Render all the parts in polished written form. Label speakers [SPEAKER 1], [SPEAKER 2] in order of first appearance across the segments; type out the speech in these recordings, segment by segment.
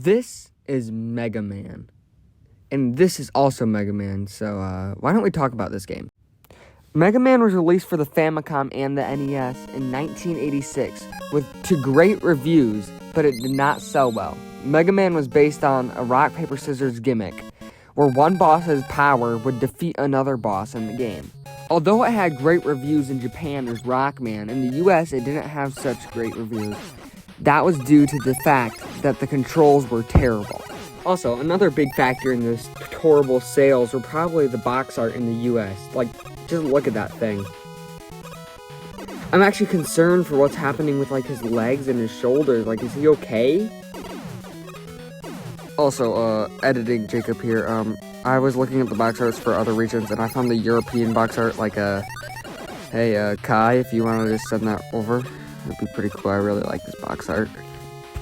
[SPEAKER 1] This is Mega Man. And this is also Mega Man, so why don't we talk about this game? Mega Man was released for the Famicom and the NES in 1986 to great reviews, but it did not sell well. Mega Man was based on a rock, paper, scissors gimmick, where one boss's power would defeat another boss in the game. Although it had great reviews in Japan as Rockman, in the US it didn't have such great reviews. That was due to the fact that the controls were terrible. Also, another big factor in this horrible sales were probably the box art in the US. Like, just look at that thing. I'm actually concerned for what's happening with, like, his legs and his shoulders. Like, is he okay? Also, editing Jacob here, I was looking at the box arts for other regions, and I found the European box art, like, hey, Kai, if you want to just send that over, it'd be pretty cool. I really like this box art.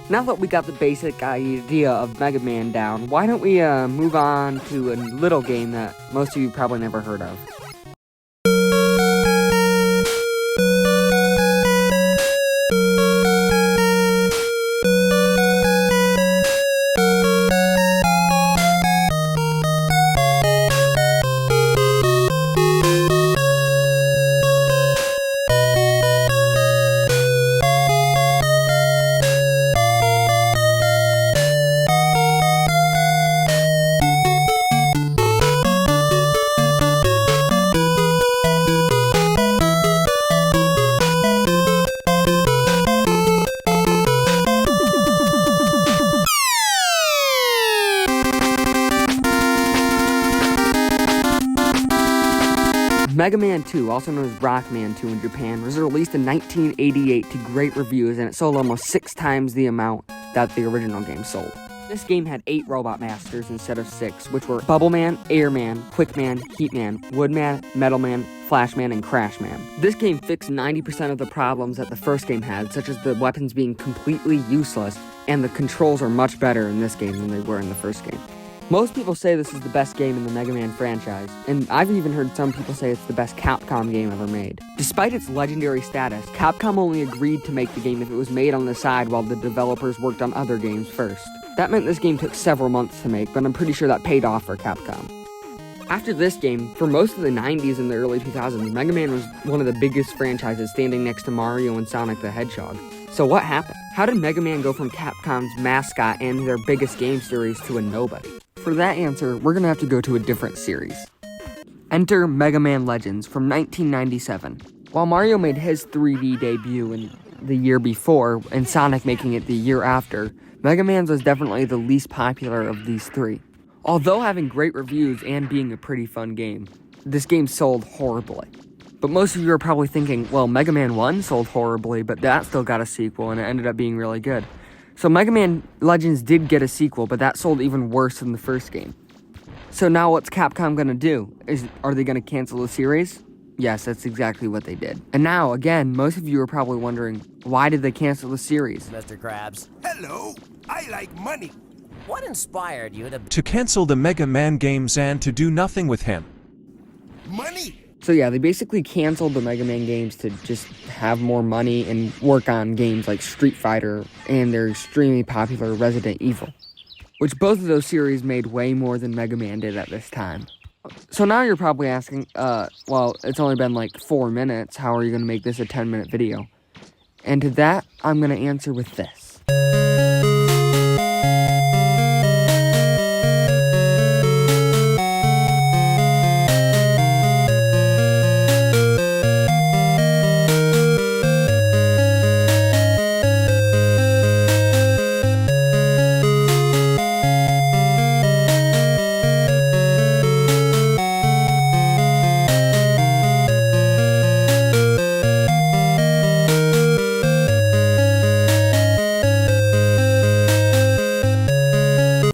[SPEAKER 1] Now that we got the basic idea of Mega Man down, why don't we, move on to a little game that most of you probably never heard of. Mega Man 2, also known as Rockman 2 in Japan, was released in 1988 to great reviews, and it sold almost 6 times the amount that the original game sold. This game had 8 Robot Masters instead of 6, which were Bubble Man, Air Man, Quick Man, Heat Man, Wood Man, Metal Man, Flash Man, and Crash Man. This game fixed 90% of the problems that the first game had, such as the weapons being completely useless, and the controls are much better in this game than they were in the first game. Most people say this is the best game in the Mega Man franchise, and I've even heard some people say it's the best Capcom game ever made. Despite its legendary status, Capcom only agreed to make the game if it was made on the side while the developers worked on other games first. That meant this game took several months to make, but I'm pretty sure that paid off for Capcom. After this game, for most of the 90s and the early 2000s, Mega Man was one of the biggest franchises, standing next to Mario and Sonic the Hedgehog. So what happened? How did Mega Man go from Capcom's mascot and their biggest game series to a nobody? For that answer, we're gonna have to go to a different series. Enter Mega Man Legends from 1997. While Mario made his 3D debut in the year before, and Sonic making it the year after, Mega Man's was definitely the least popular of these three. Although having great reviews and being a pretty fun game, this game sold horribly. But most of you are probably thinking, well, Mega Man 1 sold horribly, but that still got a sequel and it ended up being really good. So Mega Man Legends did get a sequel, but that sold even worse than the first game. So now what's Capcom gonna do? Are they gonna cancel the series? Yes, that's exactly what they did. And now, again, most of you are probably wondering, why did they cancel the series?
[SPEAKER 2] Mr. Krabs.
[SPEAKER 3] Hello, I like money.
[SPEAKER 2] What inspired you
[SPEAKER 4] to cancel the Mega Man games and to do nothing with him?
[SPEAKER 3] Money?
[SPEAKER 1] So yeah, they basically canceled the Mega Man games to just have more money and work on games like Street Fighter and their extremely popular Resident Evil, which both of those series made way more than Mega Man did at this time. So now you're probably asking, well, it's only been like 4 minutes, how are you going to make this a 10-minute video? And to that, I'm going to answer with this.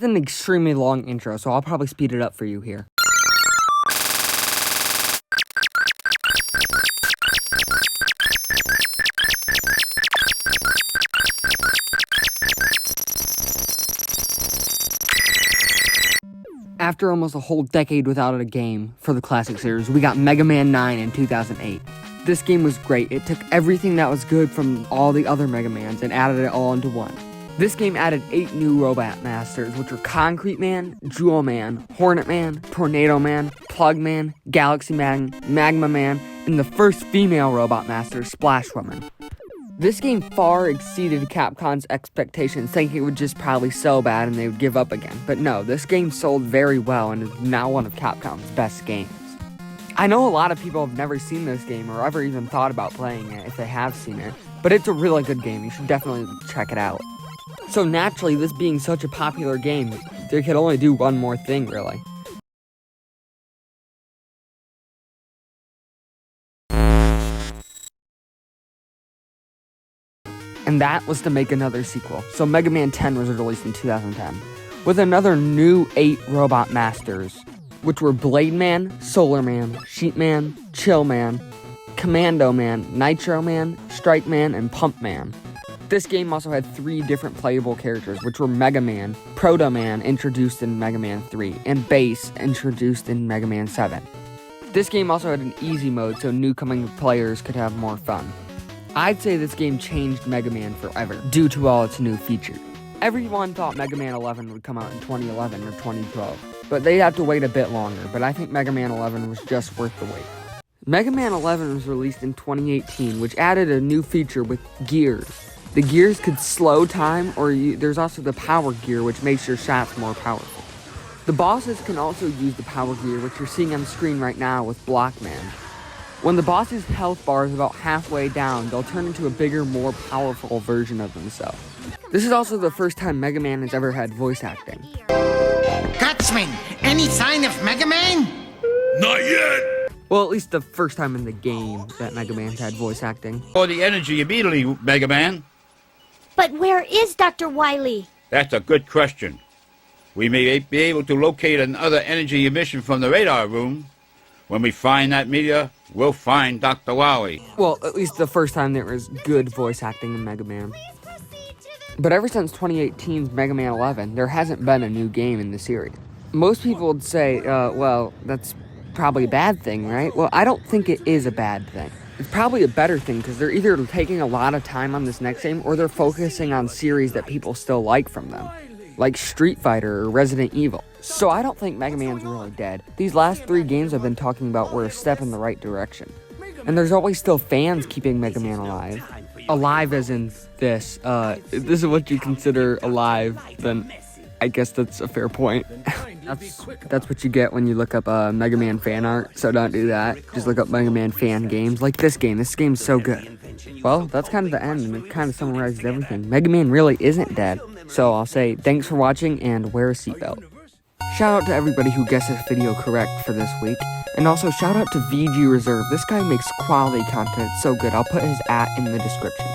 [SPEAKER 1] An extremely long intro, so I'll probably speed it up for you here. After almost a whole decade without a game for the classic series, we got Mega Man 9 in 2008. This game was great. It took everything that was good from all the other Mega Mans and added it all into one. This game added 8 new Robot Masters, which were Concrete Man, Jewel Man, Hornet Man, Tornado Man, Plug Man, Galaxy Man, Magma Man, and the first female Robot Master, Splash Woman. This game far exceeded Capcom's expectations, thinking it would just probably sell bad and they would give up again. But no, this game sold very well and is now one of Capcom's best games. I know a lot of people have never seen this game or ever even thought about playing it if they have seen it, but it's a really good game. You should definitely check it out. So naturally, this being such a popular game, they could only do one more thing, really. And that was to make another sequel. So Mega Man 10 was released in 2010, with another new 8 Robot Masters, which were Blade Man, Solar Man, Sheep Man, Chill Man, Commando Man, Nitro Man, Strike Man, and Pump Man. This game also had 3 different playable characters, which were Mega Man, Proto Man, introduced in Mega Man 3, and Bass, introduced in Mega Man 7. This game also had an easy mode, so newcoming players could have more fun. I'd say this game changed Mega Man forever, due to all its new features. Everyone thought Mega Man 11 would come out in 2011 or 2012, but they'd have to wait a bit longer, but I think Mega Man 11 was just worth the wait. Mega Man 11 was released in 2018, which added a new feature with gears. The gears could slow time, or there's also the power gear, which makes your shots more powerful. The bosses can also use the power gear, which you're seeing on the screen right now with Blockman. When the boss's health bar is about halfway down, they'll turn into a bigger, more powerful version of themselves. This is also the first time Mega Man has ever had voice acting.
[SPEAKER 5] Gutsman, any sign of Mega Man?
[SPEAKER 3] Not yet!
[SPEAKER 1] Well, at least the first time in the game that Mega Man's had voice acting.
[SPEAKER 6] For the energy immediately, Mega Man.
[SPEAKER 7] But where is Dr. Wily?
[SPEAKER 6] That's a good question. We may be able to locate another energy emission from the radar room. When we find that meteor, we'll find Dr. Wily.
[SPEAKER 1] Well, at least the first time there was good voice acting in Mega Man. But ever since 2018's Mega Man 11, there hasn't been a new game in the series. Most people would say, well, that's probably a bad thing, right? Well, I don't think it is a bad thing. It's probably a better thing because they're either taking a lot of time on this next game or they're focusing on series that people still like from them, like Street Fighter or Resident Evil. So I don't think Mega Man's really dead. These last 3 games I've been talking about were a step in the right direction. And there's always still fans keeping Mega Man alive. Alive as in this. If this is what you consider alive, then I guess that's a fair point. That's what you get when you look up Mega Man fan art, so don't do that. Just look up Mega Man fan games, like this game. This game's so good. Well, that's kind of the end, and it kind of summarizes everything. Mega Man really isn't dead. So I'll say thanks for watching, and wear a seatbelt. Shout out to everybody who guessed this video correct for this week. And also shout out to VG Reserve. This guy makes quality content so good. I'll put his @ in the description.